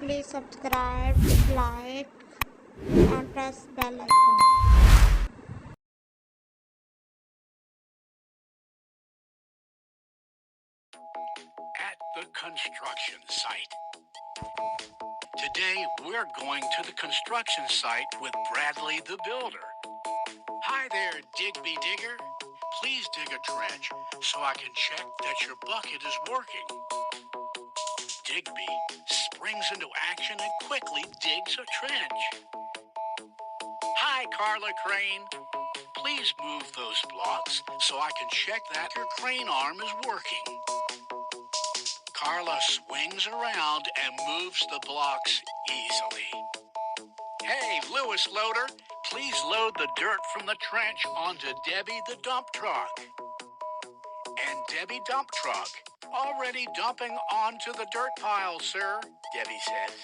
please subscribe, like, and press bell icon. At the construction site. Today, we're going to the construction site with Bradley the builder. Hi there, Digby Digger. Please dig a trench so I can check that your bucket is working. Digby springs into action and quickly digs a trench. Hi, Carla Crane. Please move those blocks so I can check that your crane arm is working. Carla swings around and moves the blocks easily. Hey, Lewis Loader, please load the dirt from the trench onto Debbie the dump truck. And Debbie dump truck, already dumping onto the dirt pile, sir, Debbie says.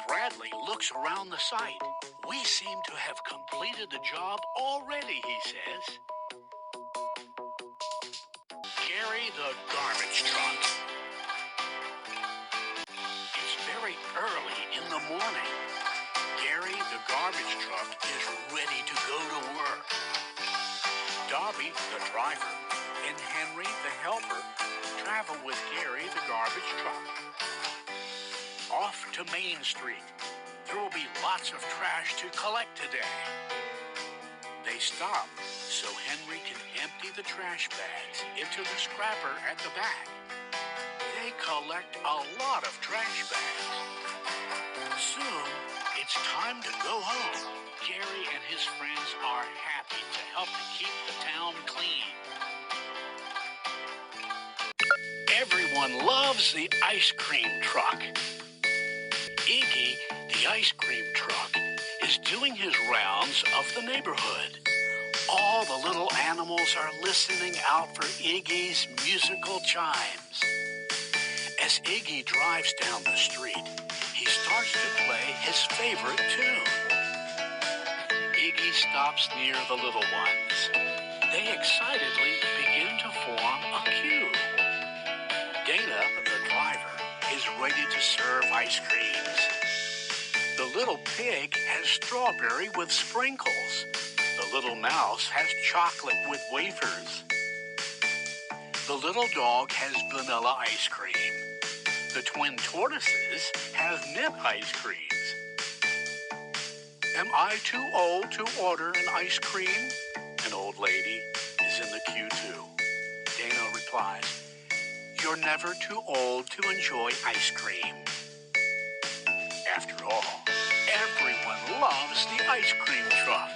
Bradley looks around the site. We seem to have completed the job already, he says. Gary the garbage truck. It's very early in the morning. Gary the garbage truck is ready to go to work. Dobby, the driver, and Henry, the helper, travel with Gary the garbage truck. Off to Main Street. There will be lots of trash to collect today. They stop so Henry can empty the trash bags into the scrapper at the back. They collect a lot of trash bags. Soon, it's time to go home. Gary and his friends are happy to help to keep the town clean. Everyone loves the ice cream truck. Iggy, the ice cream truck, is doing his rounds of the neighborhood. All the little animals are listening out for Iggy's musical chimes. As Iggy drives down the street, he starts to play his favorite tune. Iggy stops near the little ones. They excitedly begin to form a queue. Dana, the driver, is ready to serve ice creams. The little pig has strawberry with sprinkles. The little mouse has chocolate with wafers. The little dog has vanilla ice cream. The twin tortoises have mint ice creams. Am I too old to order an ice cream? An old lady is in the queue too. Dana replies, "You're never too old to enjoy ice cream." After all, everyone loves the ice cream truck.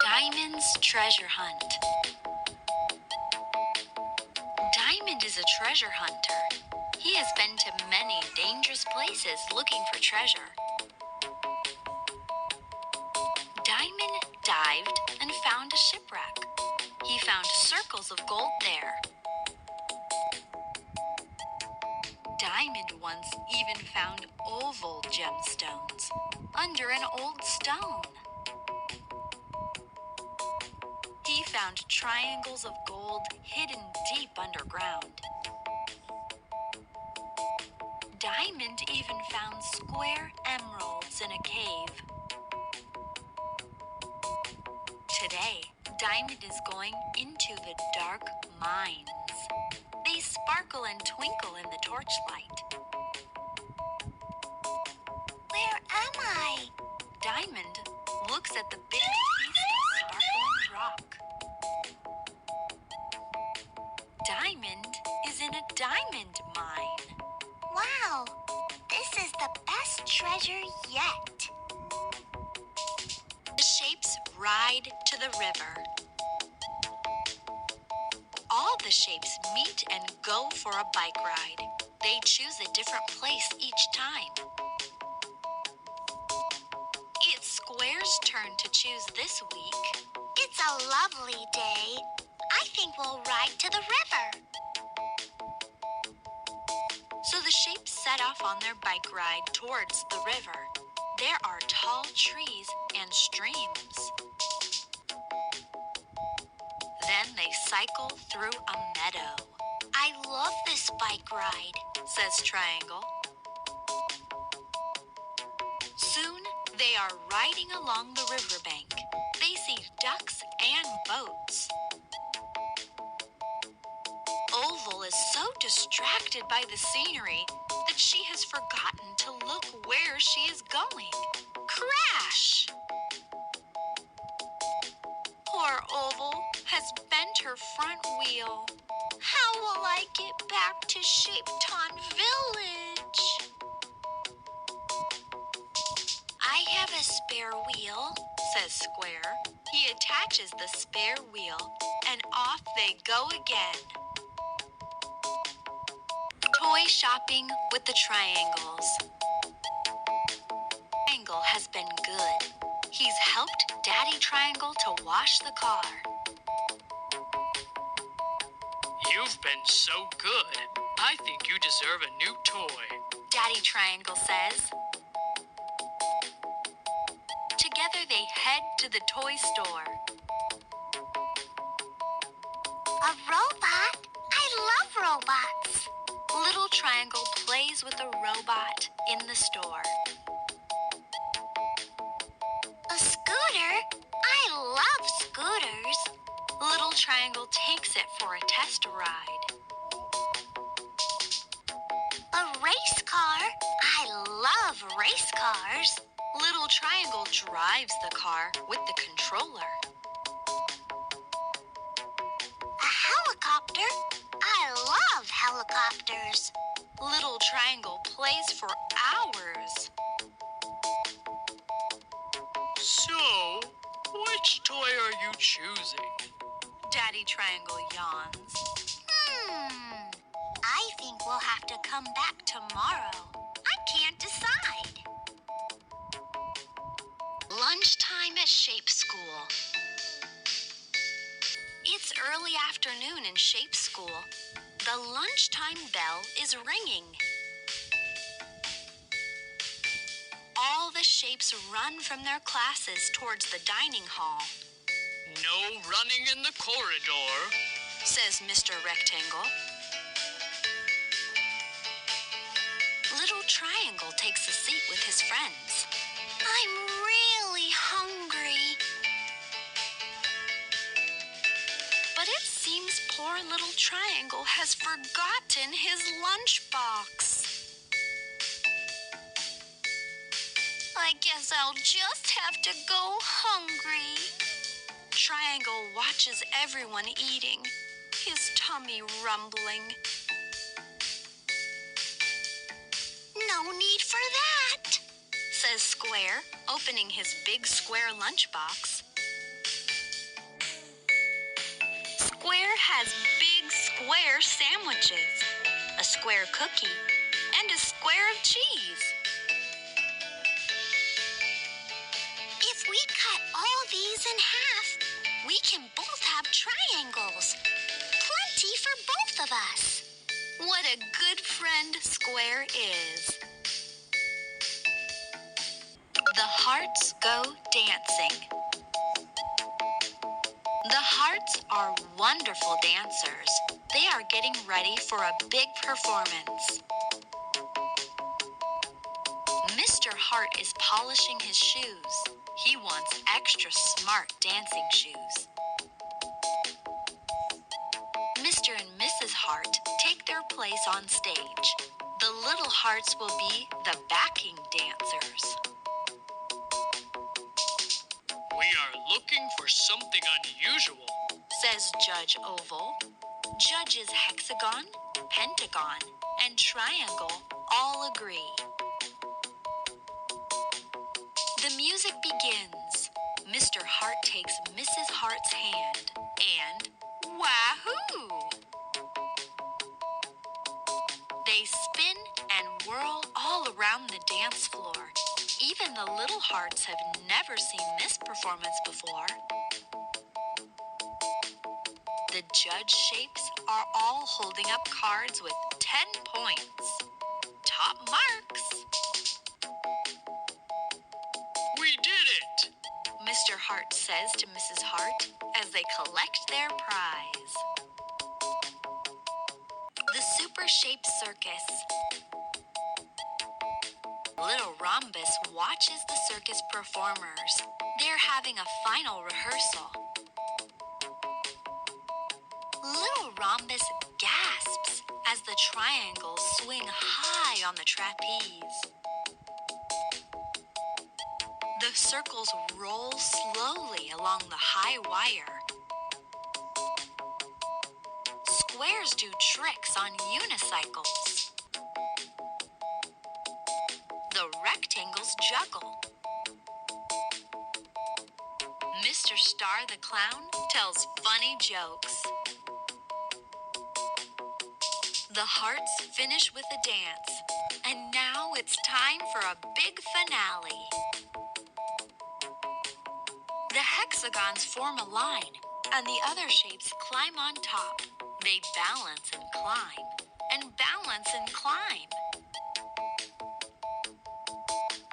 Diamond's treasure hunt. Diamond is a treasure hunter. He has been to many dangerous places looking for treasure. Diamond dived and found a shipwreck. He found circles of gold there. Diamond once even found oval gemstones under an old stone. He found triangles of gold hidden deep underground. Diamond even found square emeralds in a cave. Today, Diamond is going into the dark mines. They sparkle and twinkle in the torchlight. Where am I? Diamond looks at the big piece of sparkling rock. Diamond is in a diamond mine. Wow, this is the best treasure yet. The shapes ride to the river. All the shapes meet and go for a bike ride. They choose a different place each time. It's Square's turn to choose this week. It's a lovely day. I think we'll ride to the river. So the shapes set off on their bike ride towards the river. There are tall trees and streams. Then they cycle through a meadow. I love this bike ride, says Triangle. Soon, they are riding along the riverbank. They see ducks and boats. Oval is so distracted by the scenery that she has forgotten to look where she is going. Crash! Poor Oval has bent her front wheel. how will I get back to Shapeton Village? I have a spare wheel, says Square. He attaches the spare wheel, and off they go again. Toy shopping with the Triangles. Triangle has been good. He's helped Daddy Triangle to wash the car. You've been so good. I think you deserve a new toy. Daddy Triangle says. Together they head to the toy store. A robot? I love robots. Little Triangle plays with a robot in the store. A scooter? I love scooters. Little Triangle takes it for a test ride. A race car? I love race cars. Little Triangle drives the car with the controller. A helicopter? I love helicopters. Little Triangle plays for hours. So, which toy are you choosing? Daddy Triangle yawns. I think we'll have to come back tomorrow. I can't decide. Lunchtime at Shape School. It's early afternoon in Shape School. The lunchtime bell is ringing. All the shapes run from their classes towards the dining hall, No running in the corridor. says Mr. Rectangle. Little Triangle takes a seat with his friends. I'm really hungry. But it seems poor Little Triangle has forgotten his lunchbox. I guess I'll just have to go hungry. Triangle watches everyone eating, his tummy rumbling. No need for that. Says Square, opening his big square lunchbox. Square has big square sandwiches, a square cookie, and a square of cheese. If we cut all these in half, we can both have triangles. Plenty for both of us. What a good friend Square is. The hearts go dancing. The hearts are wonderful dancers. They are getting ready for a big performance. Mr. Hart is polishing his shoes. He wants extra smart dancing shoes. Mr. and Mrs. Hart take their place on stage. The little hearts will be the backing dancers. We are looking for something unusual. Says Judge Oval. Judges Hexagon, Pentagon, and Triangle all agree. The music begins. Mr. Hart takes Mrs. Hart's hand, and wahoo! They spin and whirl all around the dance floor. Even the little hearts have never seen this performance before. The judge shapes are all holding up cards with 10 points. Top marks. We did it! Mr. Hart says to Mrs. Hart as they collect their prize. clover-shaped circus. Little Rhombus watches the circus performers. They're having a final rehearsal. Little Rhombus gasps as the triangles swing high on the trapeze. The circles roll slowly along the high wire. Squares do tricks on unicycles. The rectangles juggle. Mr. Star the Clown tells funny jokes. The hearts finish with a dance, and now it's time for a big finale. The hexagons form a line, and the other shapes climb on top. They balance and climb, and balance and climb.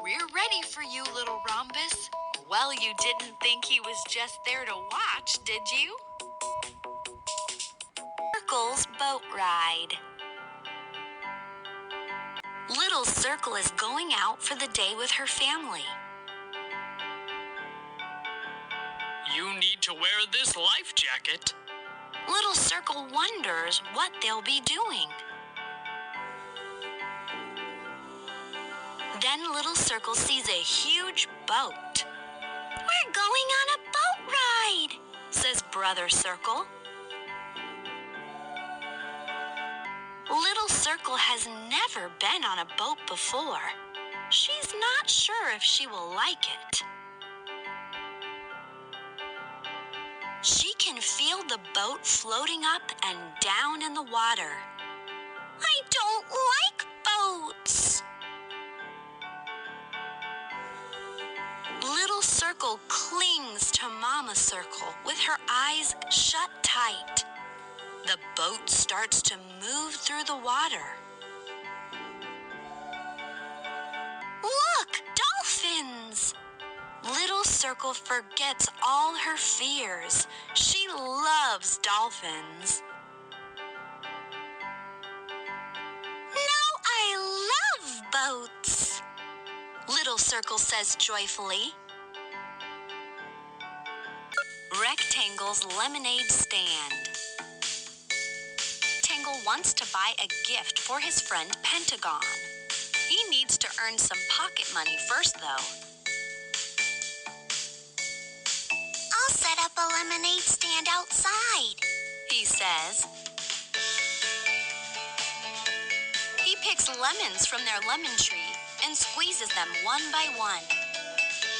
We're ready for you, little Rhombus. Well, you didn't think he was just there to watch, did you? Circle's boat ride. Little Circle is going out for the day with her family. You need to wear this life jacket. Little Circle wonders what they'll be doing. Then Little Circle sees a huge boat. "We're going on a boat ride," says Brother Circle. Little Circle has never been on a boat before. She's not sure if she will like it. She can feel the boat floating up and down in the water. "I don't like boats." Little Circle clings to Mama Circle with her eyes shut tight. The boat starts to move through the water. Look, dolphins! Little Circle forgets all her fears. She loves dolphins. "Now I love boats," Little Circle says joyfully. Rectangle's lemonade stand. Rectangle wants to buy a gift for his friend Pentagon. He needs to earn some pocket money first, though. I'll set up a lemonade stand outside, He says. He picks lemons from their lemon tree and squeezes them one by one.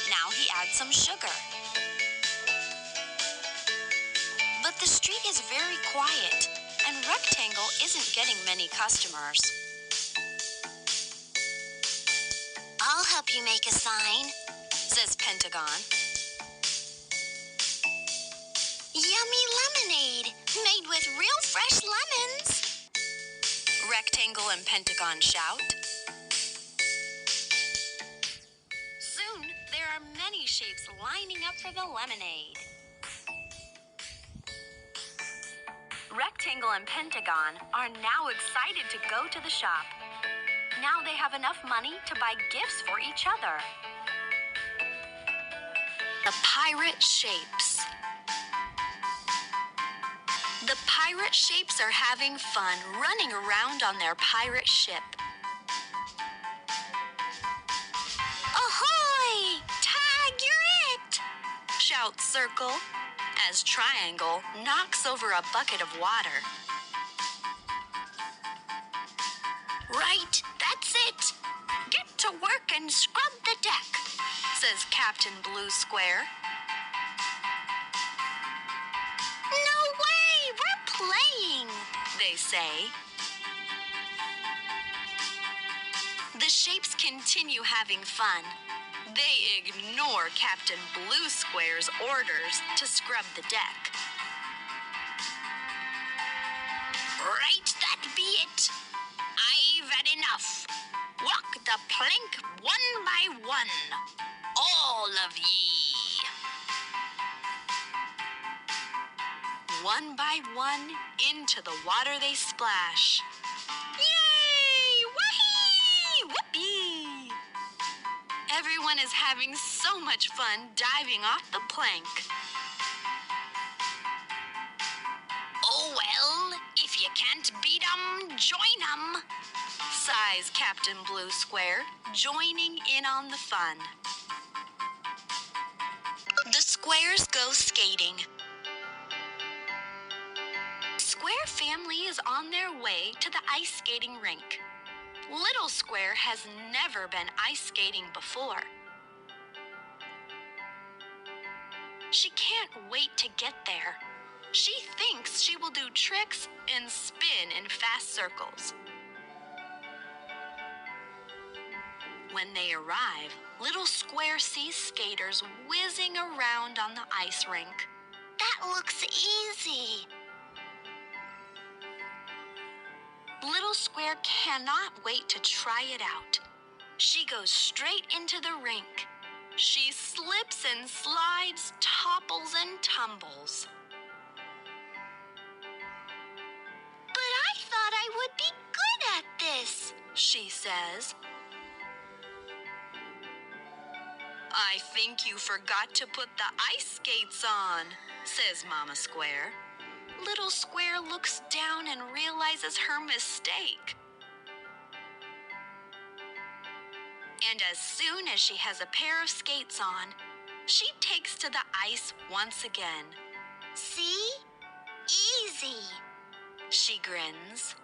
Now he adds some sugar. But the street is very quiet, and Rectangle isn't getting many customers. I'll help you make a sign, Says Pentagon. Yummy lemonade made with real fresh lemons. Rectangle and Pentagon shout. Soon, there are many shapes lining up for the lemonade. Rectangle and Pentagon are now excited to go to the shop. Now they have enough money to buy gifts for each other. The pirate shapes. The pirate shapes are having fun running around on their pirate ship. Ahoy! Tag, you're it! Shouts Circle as Triangle knocks over a bucket of water. Right, that's it. Get to work and scrub the deck, says Captain Blue Square. No way, we're playing, They say. The shapes continue having fun. They ignore Captain Blue Square's orders to scrub the deck. Right, that be it. I've had enough. Walk the plank one by one, all of ye. One by one, into the water they splash. Yay! Wahee! Whoopee! Everyone is having so much fun diving off the plank. Oh well, if you can't beat 'em, join 'em, sighs Captain Blue Square, joining in on the fun. The squares go skating. Square family is on their way to the ice skating rink. Little Square has never been ice skating before. She can't wait to get there. She thinks she will do tricks and spin in fast circles. When they arrive, Little Square sees skaters whizzing around on the ice rink. That looks easy. Little Square cannot wait to try it out. She goes straight into the rink. She slips and slides, topples and tumbles. But I thought I would be good at this, She says. I think you forgot to put the ice skates on, says Mama Square. Little Square looks down and realizes her mistake. And as soon as she has a pair of skates on, she takes to the ice once again. See? Easy. She grins.